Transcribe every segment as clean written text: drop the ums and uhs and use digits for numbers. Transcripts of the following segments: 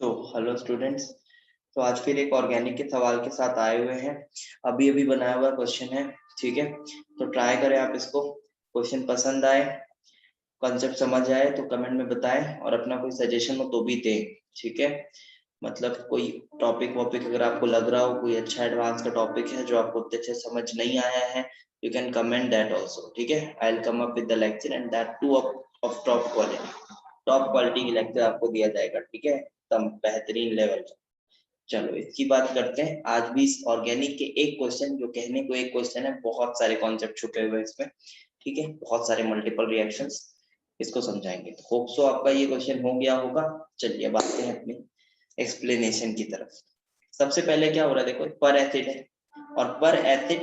तो hello students. तो आज फिर एक ऑर्गेनिक के सवाल के साथ आए हुए हैं। अभी अभी बनाया हुआ क्वेश्चन है, ठीक है। तो ट्राई करें आप इसको। क्वेश्चन पसंद आए, कॉन्सेप्ट समझ आए तो कमेंट में बताएं, और अपना कोई सजेशन हो तो भी दें, ठीक है। मतलब कोई टॉपिक वॉपिक अगर आपको लग रहा हो कोई अच्छा एडवांस का टॉपिक है जो आपको उतने अच्छे समझ नहीं आया है, you can comment that also, ठीक है। I will come up with the lecture and that two of top quality की लेक्चर आपको दिया जाएगा, ठीक है, एकदम बेहतरीन लेवल। चलो इसकी बात करते हैं। आज भी इस ऑर्गेनिक के एक क्वेश्चन, जो कहने को एक क्वेश्चन है, बहुत सारे कॉन्सेप्ट छुपे हुए हैं इसमें, ठीक है, बहुत सारे मल्टीपल रिएक्शंस, इसको समझाएंगे। तो होप सो आपका ये क्वेश्चन हो गया होगा। चलिए अब आते हैं अपनी एक्सप्लेनेशन की तरफ। सबसे पहले क्या हो रहा है, देखो पर एसिड है, और पर एसिड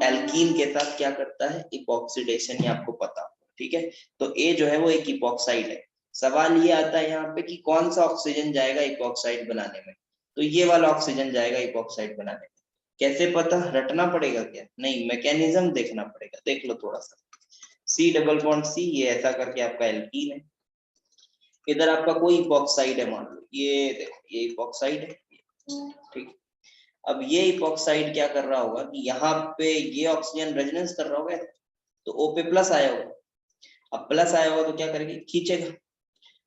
एल्कीन के साथ क्या करता है, इपॉक्सीडेशन, ये आपको पता हो, ठीक है। तो ए जो है वो एक इपॉक्साइड है। सवाल ये आता है यहाँ पे कि कौन सा ऑक्सीजन जाएगा इपॉक्साइड बनाने में। तो ये वाला ऑक्सीजन जाएगा इपॉक्साइड बनाने में। कैसे पता, रटना पड़ेगा क्या? नहीं, मैकेनिज्म देखना पड़ेगा। देख लो थोड़ा सा, सी डबल बॉन्ड सी, ये ऐसा करके आपका एल्कीन है। इधर आपका कोई इपॉक्साइड है, मान लो ये देखो, ये इपॉक्साइड है, ठीक। अब ये इपॉक्साइड क्या कर रहा होगा कि यहाँ पे ये ऑक्सीजन रेजोनेंस कर रहा होगा, तो O पे प्लस आया होगा। अब प्लस आया होगा तो क्या करेगी, खींचेगा।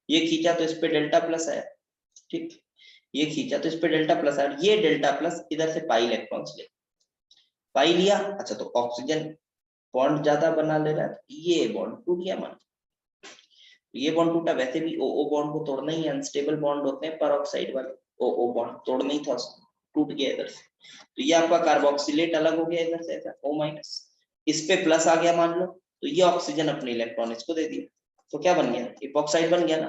ये खींचा तो इस पे डेल्टा प्लस आया, ठीक। ये खींचा तो इस पे डेल्टा प्लस आया, ये डेल्टा प्लस इधर से पाई इलेक्ट्रॉन्स ले, पाई लिया। अच्छा, तो ऑक्सीजन बॉन्ड ज्यादा बना ले रहा है, ये बॉन्ड टूट गया मान। ये बॉन्ड टूटा, वैसे भी ओ बॉन्ड को तोड़ना ही, अनस्टेबल बॉन्ड होते हैं पर ऑक्साइड वाले। ओ बॉन्ड तोड़ना ही था, टूट गया इधर से। तो ये आपका कार्बोक्सिलेट अलग हो गया इधर से, ऐसा O माइनस, इस पे प्लस आ गया मान लो, तो ये ऑक्सीजन अपने इलेक्ट्रॉन इसको दे दिया, तो क्या बन गया, इपॉक्साइड बन गया ना।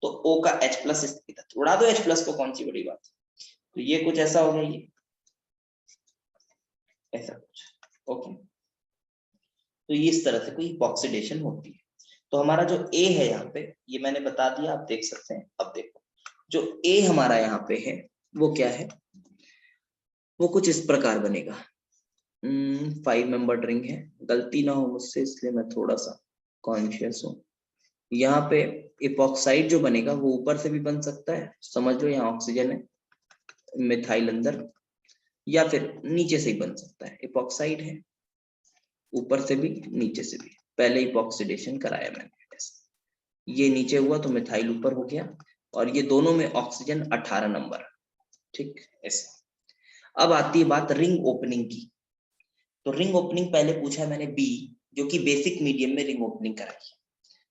तो O का H प्लस इधर उड़ा दो, H प्लस को, कौन सी बड़ी बात। तो ये कुछ ऐसा हो गया, ये ऐसा कुछ, ओके। तो ये इस तरह से कोई ऑक्सीडेशन होती है। तो हमारा जो ए है यहाँ पे, ये मैंने बता दिया, आप देख सकते हैं। अब देखो जो ए हमारा यहाँ पे है वो क्या है, वो कुछ इस प्रकार बनेगा। 5 मेंबर रिंग है, गलती ना हो मुझसे इसलिए मैं थोड़ा सा कॉन्शियस हूँ। यहाँ पे इपॉक्साइड जो बनेगा वो ऊपर से भी बन सकता है, समझ लो यहाँ ऑक्सीजन है, मिथाइल अंदर, या फिर नीचे से ही बन सकता है। इपॉक्साइड है, ऊपर से भी नीचे से भी, पहले इपॉक्सीडेशन कराया मैंने, ये नीचे हुआ तो मिथाइल ऊपर हो गया, और ये दोनों में ऑक्सीजन 18 नंबर, ठीक ऐसे। अब आती है बात रिंग ओपनिंग की। तो रिंग ओपनिंग पहले पूछा है मैंने बी, जो कि बेसिक मीडियम में रिंग ओपनिंग कराई है।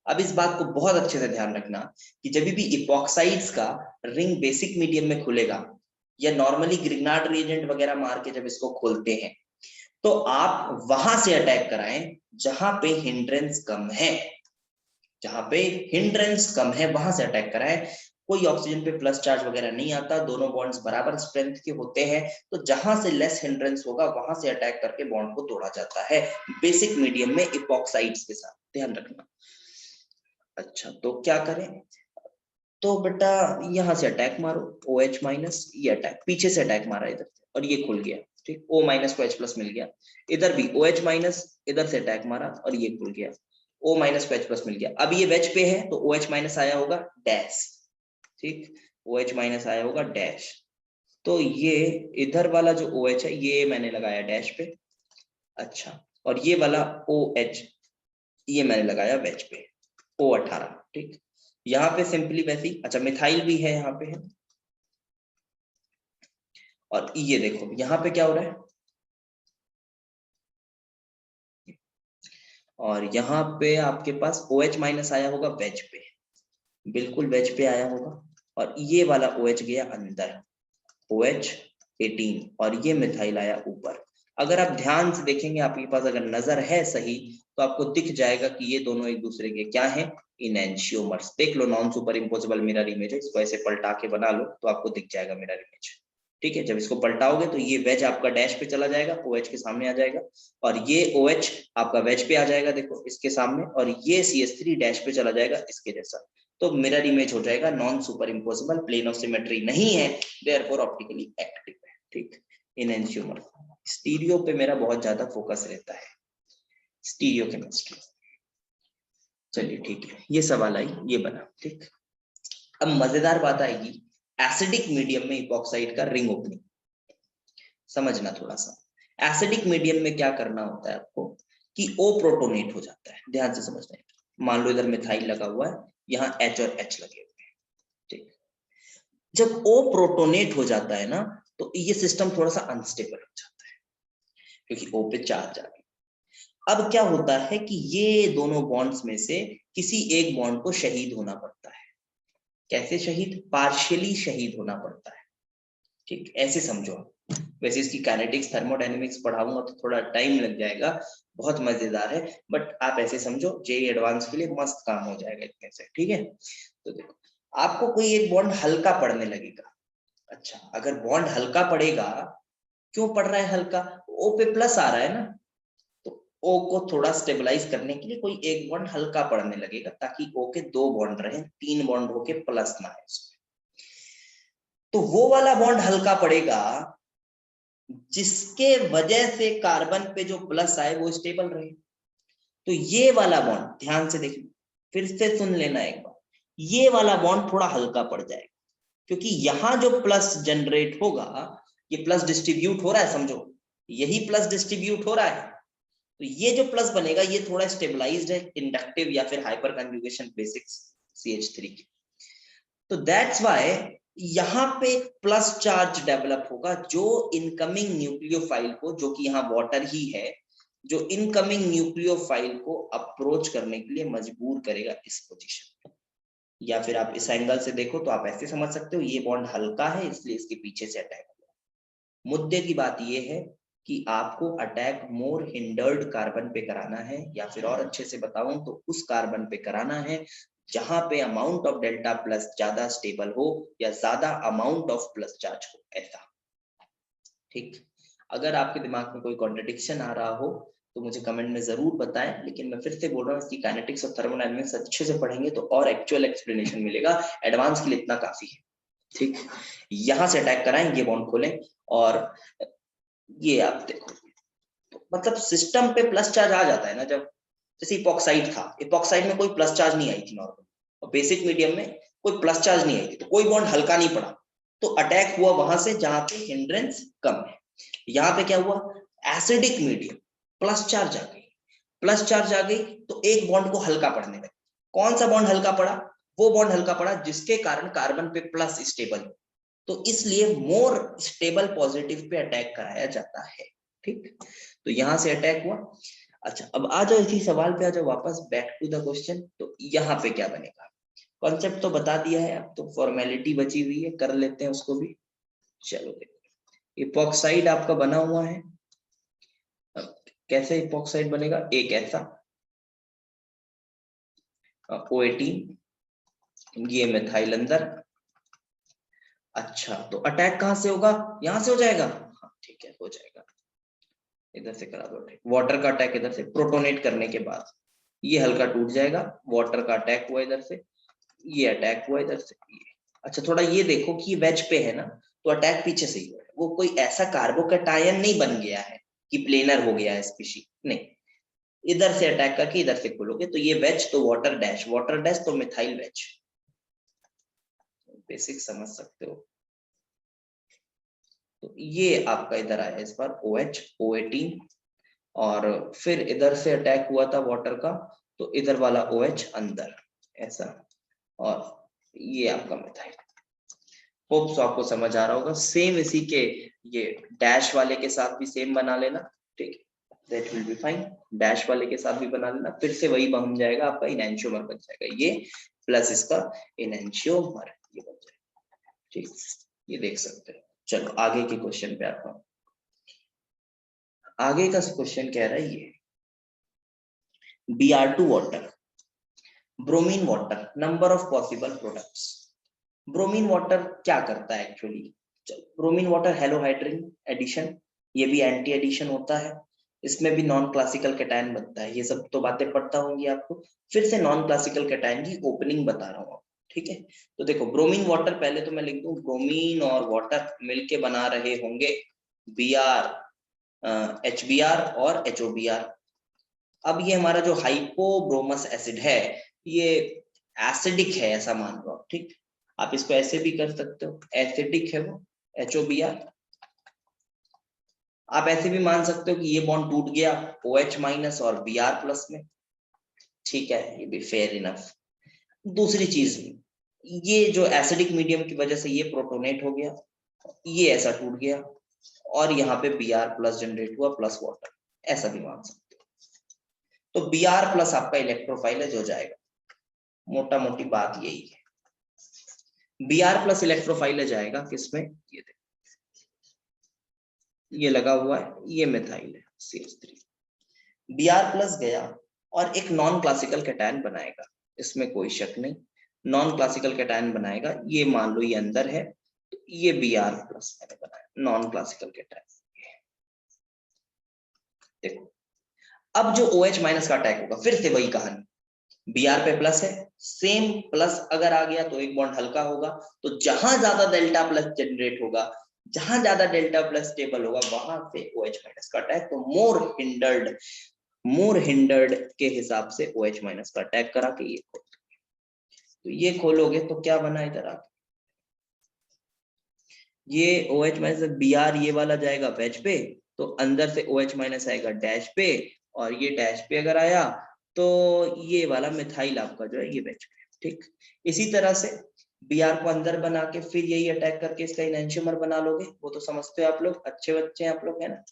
अब इस बात को बहुत अच्छे से ध्यान रखना कि जब भी इपॉक्साइड्स का रिंग बेसिक मीडियम में खुलेगा, या नॉर्मली ग्रिग्नार्ड रिएजेंट वगैरह मार के जब इसको खोलते हैं, तो आप वहां से अटैक कराएं जहां पे हिंड्रेंस कम है। जहां पे हिंड्रेंस कम है वहां से अटैक कराएं। कोई ऑक्सीजन पे प्लस चार्ज वगैरह नहीं आता, दोनों बॉन्ड्स बराबर स्ट्रेंथ के होते हैं, तो जहां से लेस हिंड्रेंस होगा वहां से अटैक करके बॉन्ड को तोड़ा जाता है, बेसिक मीडियम में इपॉक्साइड्स के साथ, ध्यान रखना। अच्छा, तो क्या करें, तो बेटा यहाँ से अटैक मारो, OH माइनस, ये अटैक पीछे से अटैक मारा इधर से, और ये खुल गया, ठीक। O माइनस को H प्लस मिल गया, इधर भी OH माइनस, इधर से अटैक मारा और ये खुल गया, O माइनस को H प्लस मिल गया। अब ये वेज पे है तो OH माइनस आया होगा डैश, ठीक, OH माइनस आया होगा डैश। तो ये इधर वाला जो OH है ये मैंने लगाया डैश पे, अच्छा, और ये वाला OH ये मैंने लगाया वेज पे, O18, ठीक। यहाँ पे सिंपली वैसी, अच्छा मिथाइल भी है यहाँ पे है, और ये देखो यहाँ पे क्या हो रहा है, और यहाँ पे आपके पास OH माइनस आया होगा वेज पे, बिल्कुल वेज पे आया होगा, और ये वाला OH गया अंदर, OH18, और ये मिथाइल आया ऊपर। अगर आप ध्यान से देखेंगे, आपके पास अगर नजर है सही, तो आपको दिख जाएगा कि ये दोनों एक दूसरे के क्या है, इनएंशियोमर्स। देख लो, non super impossible mirror image है, इसको ऐसे पलटा के बना लो तो आपको दिख जाएगा मिरर इमेज, ठीक है। जब इसको पलटाओगे तो ये वेज आपका डैश पे चला जाएगा, OH के सामने आ जाएगा, और ये OH आपका वेज पे आ जाएगा, देखो इसके सामने, और ये CH3 डैश पे चला जाएगा इसके जैसा। तो मिरर इमेज हो जाएगा, non super impossible, plane of symmetry नहीं है, देयरफॉर ऑप्टिकली एक्टिव है, ठीक। इनएंशियोमर, स्टीरियो पे मेरा बहुत ज्यादा फोकस रहता है, स्टीरियो केमिस्ट्री। चलिए ठीक है, ये सवाल आई, ये बना, ठीक। अब मजेदार बात आएगी एसिडिक मीडियम में इपॉक्साइड का रिंग ओपनिंग समझना थोड़ा सा। एसिडिक मीडियम में क्या करना होता है आपको कि O प्रोटोनेट हो जाता है, ध्यान से समझना है। मान लो इधर मिथाइल लगा हुआ है, यहाँ H और H लगे हुए हैं, ठीक। जब O प्रोटोनेट हो जाता है ना तो ये सिस्टम थोड़ा सा अनस्टेबल हो जाता है क्योंकि O पे चार्ज आ गया। अब क्या होता है कि ये दोनों बॉन्ड्स में से किसी एक बॉन्ड को शहीद होना पड़ता है। कैसे शहीद? पार्शियली शहीद होना पड़ता है, ठीक, ऐसे समझो। वैसे इसकी काइनेटिक्स थर्मोडायनेमिक्स पढ़ाऊंगा तो थोड़ा टाइम लग जाएगा, बहुत मजेदार है, बट आप ऐसे समझो जेईई एडवांस के लिए मस्त काम हो जाएगा इतने से, ठीक है। तो देखो आपको कोई एक बॉन्ड हल्का पड़ने लगेगा। अच्छा, अगर बॉन्ड हल्का पड़ेगा, क्यों पड़ रहा है हल्का? O पे प्लस आ रहा है ना, तो O को थोड़ा स्टेबलाइज करने के लिए कोई एक बॉन्ड हल्का पड़ने लगेगा ताकि O के 2 बॉन्ड रहे, 3 बॉन्ड होके प्लस ना है उसमें। तो वो वाला बॉन्ड हल्का पड़ेगा जिसके वजह से कार्बन पे जो प्लस आए वो स्टेबल रहे। तो ये वाला बॉन्ड ध्यान से देखिए, फिर से सुन लेना एक बार, ये वाला बॉन्ड थोड़ा हल्का पड़ जाएगा क्योंकि यहां जो प्लस जनरेट होगा, ये प्लस डिस्ट्रीब्यूट हो रहा है, समझो यही प्लस डिस्ट्रीब्यूट हो रहा है, तो ये जो प्लस बनेगा ये थोड़ा स्टेबलाइज्ड है, इंडक्टिव या फिर हाइपर कंजुगेशन बेसिक्स CH3 की। तो दैट्स व्हाई यहाँ पे एक प्लस चार्ज डेवलप होगा जो इनकमिंग न्यूक्लियोफाइल को, जो कि यहाँ वाटर ही है, जो इनकमिंग न्यूक्लियोफाइल को अप्रोच करने के लिए मजबूर करेगा इस पोजीशन पे। या फिर आप इस एंगल से देखो तो आप ऐसे समझ सकते हो, ये बॉन्ड हल्का है इसलिए इसके पीछे से अटैक हुआ। मुद्दे की बात ये है कि आपको अटैक मोर हिंडर्ड कार्बन पे कराना है, या फिर और अच्छे से बताऊं तो उस कार्बन पे कराना है जहां पे अमाउंट ऑफ डेल्टा प्लस ज्यादा स्टेबल हो या ज्यादा अमाउंट ऑफ प्लस चार्ज हो, ऐसा, ठीक। अगर आपके दिमाग में कोई कॉन्ट्रडिक्शन आ रहा हो तो मुझे कमेंट में जरूर बताएं, लेकिन मैं फिर से बोल रहा हूँ इसकी काइनेटिक्स और थर्मोडायनामिक्स अच्छे से पढ़ेंगे तो और एक्चुअल एक्सप्लेनेशन मिलेगा। एडवांस के लिए इतना काफी है, ठीक। यहां से अटैक कराएं, ये बॉन्ड खोलें और ये आप देखो, तो मतलब सिस्टम पे प्लस चार्ज आ जाता है ना, जब जैसे इपॉक्साइड था, इपॉक्साइड में कोई प्लस चार्ज नहीं आई थी नॉर्मल, और बेसिक मीडियम में कोई प्लस चार्ज नहीं आई थी, तो कोई बॉन्ड हल्का नहीं पड़ा, तो अटैक हुआ वहां से जहां पे हिंड्रेंस कम है। यहाँ पे क्या हुआ? एसिडिक मीडियम, प्लस चार्ज आ गई, प्लस चार्ज आ गई तो एक बॉन्ड को हल्का पड़ने लगा। कौन सा बॉन्ड हल्का पड़ा? वो बॉन्ड हल्का पड़ा जिसके कारण कार्बन पे प्लस स्टेबल हो, तो इसलिए more stable positive pay attack कराया जाता है, ठीक। तो यहां से अटैक हुआ। अच्छा, अब आ जाओ इसी सवाल पे आ जाओ वापस, बैक टू द क्वेश्चन। तो यहाँ पे क्या बनेगा? कॉन्सेप्ट तो बता दिया है, अब तो फॉर्मेलिटी बची हुई है, कर लेते हैं उसको भी। चलो देखो, इपॉक्साइड आपका बना हुआ है। अब कैसे इपॉक्साइड बनेगा? एक ऐसा O18, ये मिथाइल अंदर। अच्छा, तो अटैक कहां से होगा? यहां से हो जाएगा, हाँ ठीक है, हो जाएगा। इधर से करा दो अटैक, वाटर का अटैक इधर से प्रोटोनेट करने के बाद ये हल्का टूट जाएगा, वाटर का अटैक हुआ इधर से, ये अटैक हुआ इधर से, ये। अच्छा, थोड़ा ये देखो कि ये वेज पे है ना, तो अटैक पीछे से ही हुआ है, वो कोई ऐसा कार्बोकैटायन नहीं बन गया है कि प्लेनर हो गया है स्पीशी, नहीं। इधर से अटैक करके इधर से खोलोगे तो ये वेज, तो वाटर डैश, वाटर डैश तो मिथाइल वेज, बेसिक समझ सकते हो। तो ये आपका इधर आया इस बार OH, O18, और फिर इधर से अटैक हुआ था वाटर का, तो इधर वाला OH अंदर ऐसा, और ये आपका मिथाइल। होप सो आपको समझ आ रहा होगा। सेम इसी के ये डैश वाले के साथ भी सेम बना लेना, ठीक, that will be fine. Dash वाले के साथ भी बना लेना, फिर से वही बन जाएगा आपका, इनएंशियोमर बन जाएगा ये, प्लस इसका इनएंशियोमर, ये बन जाएगा, ठीक, ये देख सकते हो। चलो आगे के क्वेश्चन पे आता हूँ। आगे का क्वेश्चन कह रहा है ये Br2 water, bromine water, number of possible products. Bromine water क्या करता है actually? Bromine water halohydrin addition, ये भी एंटी एडिशन होता है, इसमें भी नॉन क्लासिकल कैटायन बनता है, ये सब तो बातें पढ़ता होंगी आपको। फिर से नॉन क्लासिकल कैटायन की ओपनिंग बता रहा हूँ, ठीक है। तो देखो ब्रोमीन वाटर, पहले तो मैं लिख दूं, ब्रोमीन और वाटर मिलके बना रहे होंगे Br, HBr और HOBr। अब ये हमारा जो हाइपोब्रोमस एसिड है, ये एसिडिक है ऐसा मान लो आप, ठीक। आप इसको ऐसे भी कर सकते हो, एसिडिक है वो HOBr। आप ऐसे भी मान सकते हो कि ये बॉन्ड टूट गया OH माइनस और Br+ में, ठीक है, ये भी फेयर इनफ। दूसरी चीज, ये जो एसिडिक मीडियम की वजह से ये प्रोटोनेट हो गया, ये ऐसा टूट गया और यहाँ पे Br+ जनरेट हुआ प्लस वाटर, ऐसा भी मान सकते हो। तो Br+ आपका इलेक्ट्रोफाइलेज हो जाएगा, मोटा मोटी बात यही है। Br+ इलेक्ट्रोफाइलेज आएगा किसमें, ये देखो ये लगा हुआ है, ये मिथाइल है CH3। Br+ गया और एक नॉन क्लासिकल कैटायन बनाएगा, इसमें कोई शक नहीं, नॉन क्लासिकल कैटायन बनाएगा। ये मान लो ये अंदर है, तो ये Br+ मैंने बनाया, नॉन क्लासिकल कैटायन। देखो अब जो OH माइनस का अटैक होगा, फिर से वही कहानी, Br पे प्लस है, सेम प्लस अगर आ गया तो एक बॉन्ड हल्का होगा, तो जहां ज्यादा डेल्टा प्लस जनरेट होगा, जहां ज्यादा डेल्टा प्लस स्टेबल होगा, वहां से OH माइनस का अटैक, तो मोर हिंडर्ड के हिसाब से OH माइनस का अटैक करा के ये खोल, तो ये खोलोगे तो क्या बना इधर आके, ये OH माइनस Br ये वाला जाएगा वेज पे, तो अंदर से OH माइनस आएगा डैश पे, और ये डैश पे अगर आया तो ये वाला मिथाइल आपका जो है ये वेज पे, ठीक। इसी तरह से Br को अंदर बना के फिर यही अटैक करके इसका इनैंशियोमर बना लोगे, वो तो समझते हो आप लोग, अच्छे बच्चे हैं आप लोग, है ना,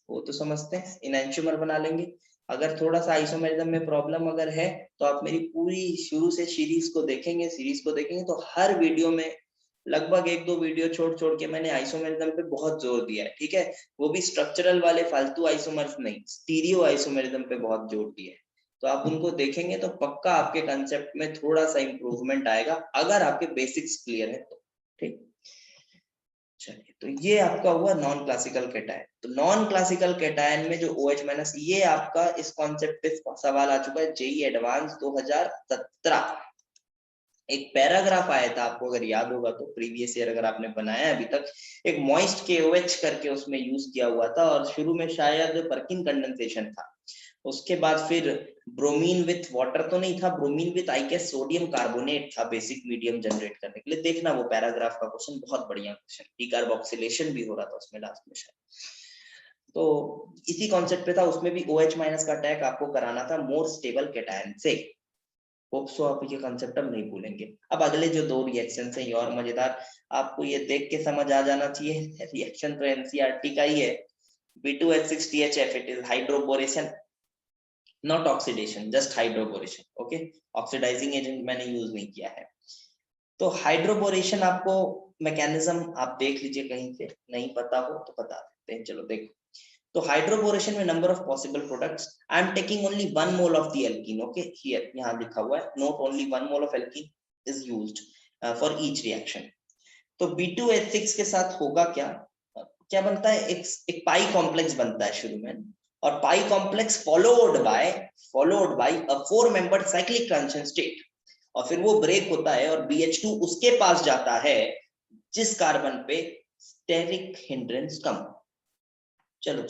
वो तो समझते हैं, इनैंशियोमर बना लेंगे। अगर थोड़ा सा आइसोमेरिज्म में प्रॉब्लम अगर है तो आप मेरी पूरी शुरू से सीरीज को देखेंगे तो हर वीडियो में लगभग 1-2 वीडियो छोड़ छोड़ के मैंने आइसोमेरिज्म पे बहुत जोर दिया है, ठीक है, वो भी स्ट्रक्चरल वाले फालतू आइसोमर्स नहीं, स्टीरियो आइसोमेरिज्म पे बहुत जोर दिया है। तो आप उनको देखेंगे तो पक्का आपके कंसेप्ट में थोड़ा सा इंप्रूवमेंट आएगा, अगर आपके बेसिक्स क्लियर है तो, ठीक। चलिए, तो ये आपका हुआ नॉन क्लासिकल कैटायन। तो नॉन क्लासिकल कैटायन में जो OH माइनस, ये आपका इस कॉन्सेप्ट पे सवाल आ चुका है JEE एडवांस 2017, एक पैराग्राफ आया था, आपको अगर याद होगा तो, प्रीवियस ईयर अगर आपने बनाया है अभी तक, एक मॉइस्ट KOH करके उसमें यूज किया हुआ था, और शुरू में शायद पर्किन कंडेंसेशन था, उसके बाद फिर ब्रोमीन विथ वाटर तो नहीं था, bromine with I guess sodium carbonate था बेसिक मीडियम जनरेट करने के लिए। देखना वो पैराग्राफ का क्वेश्चन, बहुत बढ़िया क्वेश्चन, डिकार्बोक्सिलेशन भी हो रहा था उसमें लास्ट में शायद। तो इसी कॉन्सेप्ट पे था, उसमें भी OH माइनस का अटैक आपको कराना था मोर स्टेबल कैटायन से। होप सो आप ये कंसेप्ट अब नहीं भूलेंगे। अब अगले जो 2 रिएक्शन है ये और मजेदार, आपको ये देख के समझ आ जाना चाहिए, रिएक्शन तो NCERT का ही है, B2H6THF, it is hydroboration, not oxidation, just hydroboration, okay, oxidising agent मैंने यूज नहीं किया है। तो हाइड्रोबोरेशन आपको मैकेनिज्म आप देख लीजिए, कहीं से नहीं पता हो तो बता देते हैं, चलो देखो। तो हाइड्रोबोरेशन में number of possible products, I am taking only 1 mole of the alkene, okay, here यहाँ लिखा हुआ है, note only 1 mole of alkene is used for each reaction. तो B2H6 के साथ होगा क्या, क्या बनता है, एक पाई कॉम्प्लेक्स बनता है शुरू में, और pi complex followed by a 4 membered cyclic transition state, और फिर वो ब्रेक होता है और BH2 उसके पास जाता है जिस कार्बन पे स्टेरिक हिंड्रेंस कम। चलो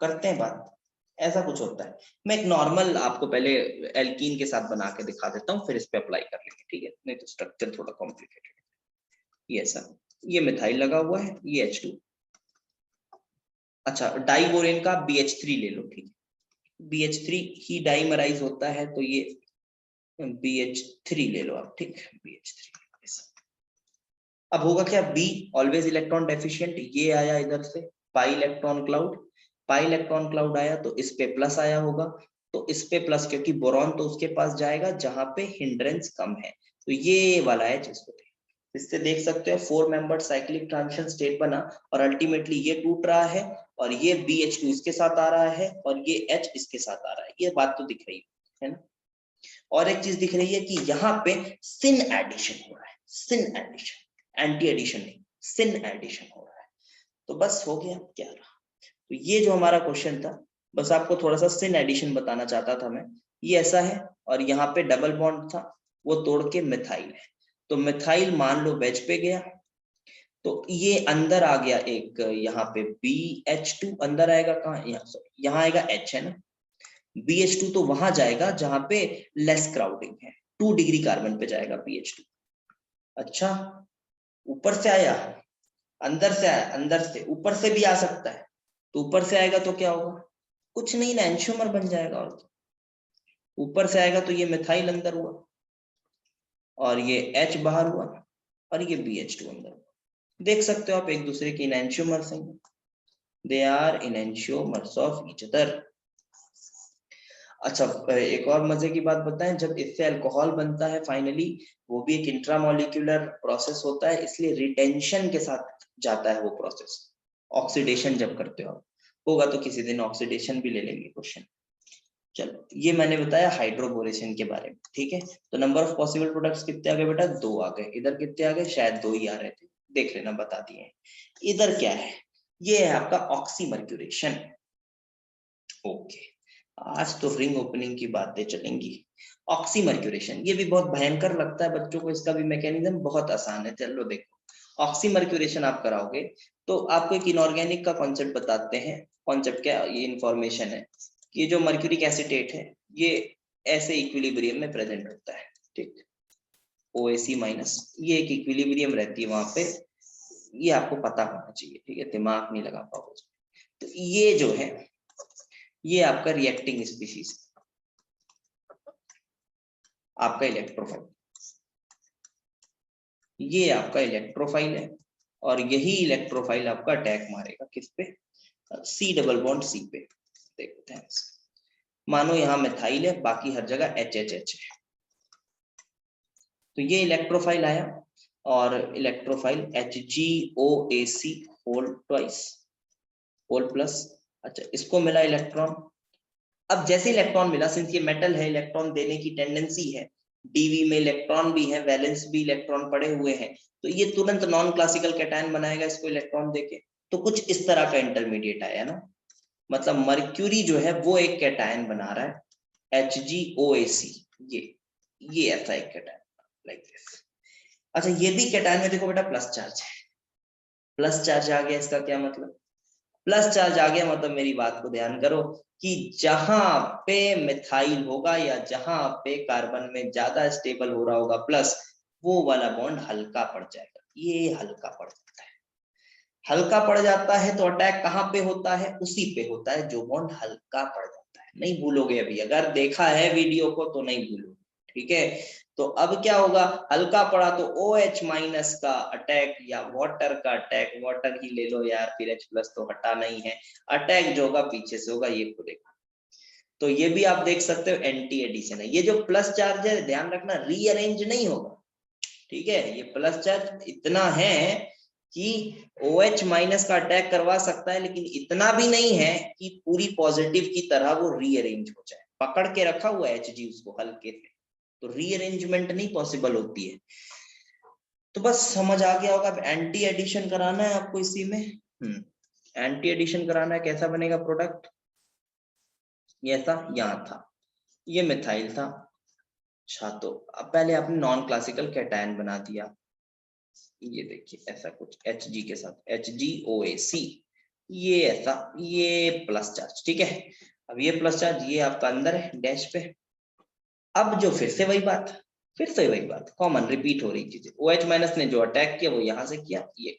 करते हैं बात, ऐसा कुछ होता है। मैं एक नॉर्मल आपको पहले एल्कीन के साथ बना के दिखा देता हूँ, फिर इस पे अप्लाई कर लेंगे, ठीक है, नहीं तो स्ट्रक्चर थोड़ा कॉम्प्लिकेटेड है। ये ऐसा, ये मिथाइल लगा हुआ है, ये H2, अच्छा डाइबोरेन का BH3 ले लो, ठीक है, BH3 ही डाइमराइज होता है, तो ये BH3 ले लो आप, ठीक, BH3। अब होगा क्या, B ऑलवेज इलेक्ट्रॉन डेफिशिएंट, ये आया इधर से पाई इलेक्ट्रॉन क्लाउड आया, तो इस पे प्लस आया होगा, तो इस पे प्लस, क्योंकि बोरॉन तो उसके पास जाएगा जहां पे हिंड्रेंस कम है, तो ये वाला है जिसको इससे देख सकते हो 4 मेंबर्ड साइक्लिक ट्रांजिशन स्टेट बना, और अल्टीमेटली ये टूट रहा है, और ये BH2 इसके साथ आ रहा है, और ये H इसके साथ आ रहा है, ये बात तो दिख रही है ना। और एक चीज दिख रही है कि यहाँ पे सिन एडिशन हो रहा है, सिन एडिशन, एंटी एडिशन नहीं, सिन एडिशन हो रहा है। तो बस हो गया, क्या रहा, तो ये जो हमारा क्वेश्चन था, बस आपको थोड़ा सा सिन एडिशन बताना चाहता था मैं। ये ऐसा है, और यहाँ पे डबल बॉन्ड था, वो तोड़ के मिथाइल है, तो मिथाइल मान लो वेज पे गया, तो ये अंदर आ गया एक, यहाँ पे BH2 अंदर आएगा, कहाँ, यहाँ आएगा H, है ना, BH2 तो वहां जाएगा जहां पे लेस क्राउडिंग है, 2 डिग्री कार्बन पे जाएगा BH2, अच्छा, ऊपर से आया, अंदर से आया, अंदर से, ऊपर से भी आ सकता है, तो ऊपर से आएगा तो क्या होगा, कुछ नहीं ना, एंशियोमर बन जाएगा। और तो ऊपर से आएगा तो ये मिथाइल अंदर हुआ, और ये H बाहर हुआ, और ये BH2 अंदर हुआ। देख सकते हो आप एक दूसरे के इनएंशियोमर्स हैं, they are enantiomers of each other. अच्छा, एक और मजे की बात बताएं, जब इससे अल्कोहल बनता है फाइनली, वो भी एक इंट्रामोलिक्यूलर प्रोसेस होता है, इसलिए रिटेंशन के साथ जाता है वो प्रोसेस। ऑक्सीडेशन जब करते हो होगा तो किसी दिन ऑक्सीडेशन भी ले लेंगे क्वेश्चन। चलो, ये मैंने बताया हाइड्रोबोरेशन के बारे में, ठीक है। तो नंबर ऑफ पॉसिबल प्रोडक्ट्स कितने आ गए बेटा, 2 आ गए। इधर कितने आ गए, शायद 2 ही आ रहे थे, देख लेना, बता दिए। इधर क्या है, ये है आपका ऑक्सीमर्क्यूरेशन। ओके, आज तो रिंग ओपनिंग की बातें चलेंगी। ऑक्सीमर्क्यूरेशन, ये भी बहुत भयंकर लगता है बच्चों को, इसका भी मैकेनिज्म बहुत आसान है। चलो देखो, ऑक्सीमर्क्यूरेशन आप कराओगे तो आपको एक इनऑर्गेनिक का कॉन्सेप्ट बताते हैं। कॉन्सेप्ट क्या, ये इंफॉर्मेशन है कि जो मर्क्यूरिक एसिटेट है ये ऐसे इक्विलिब्रियम में प्रेजेंट होता है, ठीक। OAC माइनस, ये एक इक्विलिब्रियम रहती है वहां पे, ये आपको पता होना चाहिए, ठीक है, दिमाग नहीं लगा पाओगे। तो ये जो है, ये आपका रिएक्टिंग स्पीशीज, आपका इलेक्ट्रोफाइल, ये आपका इलेक्ट्रोफाइल है, और यही इलेक्ट्रोफाइल आपका अटैक मारेगा किस पे, C डबल बॉन्ड C पे। देखते हैं, मानो यहाँ मिथाइल है, बाकी हर जगह HHH है, तो ये इलेक्ट्रोफाइल आया, और electrophile HgOAC whole twice, whole plus. अच्छा, इसको मिला इलेक्ट्रॉन। अब जैसे इलेक्ट्रॉन मिला, सिंस ये मेटल है, इलेक्ट्रॉन देने की टेंडेंसी है, डीवी में इलेक्ट्रॉन भी है, वैलेंस भी इलेक्ट्रॉन पड़े हुए हैं, तो ये तुरंत नॉन क्लासिकल कैटायन बनाएगा इसको इलेक्ट्रॉन देके। तो कुछ इस तरह का इंटरमीडिएट आया ना, मतलब मर्क्यूरी जो है वो एक कैटायन बना रहा है HgOAC, ये ऐसा एक कैटायन लाइक दिस। अच्छा, ये भी कैटायन में देखो बेटा प्लस चार्ज है, प्लस चार्ज आ गया, इसका क्या मतलब, प्लस चार्ज आ गया मतलब, मेरी बात को ध्यान करो, कि जहां पे मिथाइल होगा या जहां पे कार्बन में ज्यादा स्टेबल हो रहा होगा प्लस, वो वाला बॉन्ड हल्का पड़ जाएगा, ये हल्का पड़ जाता है। हल्का पड़ जाता है तो अटैक कहाँ पे होता है, उसी पे होता है जो बॉन्ड हल्का पड़ जाता है। नहीं भूलोगे, अभी अगर देखा है वीडियो को तो नहीं भूलोगे, ठीक है। तो अब क्या होगा, हल्का पड़ा तो OH माइनस का अटैक, या वाटर का अटैक, वाटर ही ले लो यार, फिर H प्लस तो हटा नहीं है, अटैक जो होगा पीछे से होगा, ये खुलेगा। तो ये भी आप देख सकते हो एंटी एडिशन है। ये जो प्लस चार्ज है, ध्यान रखना, रीअरेंज नहीं होगा, ठीक है। ये प्लस चार्ज इतना है कि OH माइनस का अटैक करवा सकता है, लेकिन इतना भी नहीं है कि पूरी पॉजिटिव की तरह वो रीअरेंज हो जाए। पकड़ के रखा हुआ है Hg उसको हल्के से, तो रीअरेंजमेंट नहीं पॉसिबल होती है। तो बस समझ आ गया होगा। अब एंटी एडिशन कराना है आपको इसी में, एंटी एडिशन कराना है। कैसा बनेगा प्रोडक्ट, ये ऐसा, यहाँ था, ये मिथाइल था। अच्छा, तो अब पहले आपने नॉन क्लासिकल कैटायन बना दिया, ये देखिए ऐसा कुछ Hg के साथ HgOAC, ये ऐसा, ये प्लस चार्ज, ठीक है। अब ये प्लस चार्ज ये आपका अंदर है डैश पे। अब जो फिर से वही बात कॉमन रिपीट हो रही चीजें, OH माइनस ने जो अटैक किया वो यहां से किया, ये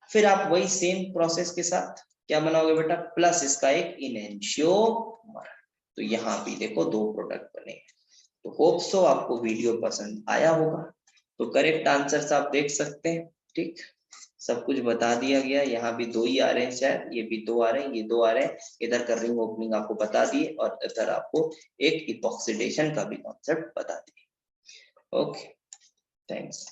फिर आप वही सेम प्रोसेस के साथ क्या बनाओगे बेटा, प्लस इसका एक इनएंशियोमर। तो यहाँ भी देखो 2 प्रोडक्ट बने। तो होप सो आपको वीडियो पसंद आया होगा। तो करेक्ट आंसर्स आप देख सकते हैं, ठीक, सब कुछ बता दिया गया। यहाँ भी 2 ही आ रहे हैं शायद, ये भी 2 आ रहे हैं, ये 2 आ रहे हैं। इधर का रिंग ओपनिंग आपको बता दिए, और इधर आपको एक इपॉक्सीडेशन का भी कॉन्सेप्ट बता दिए। Okay, thanks.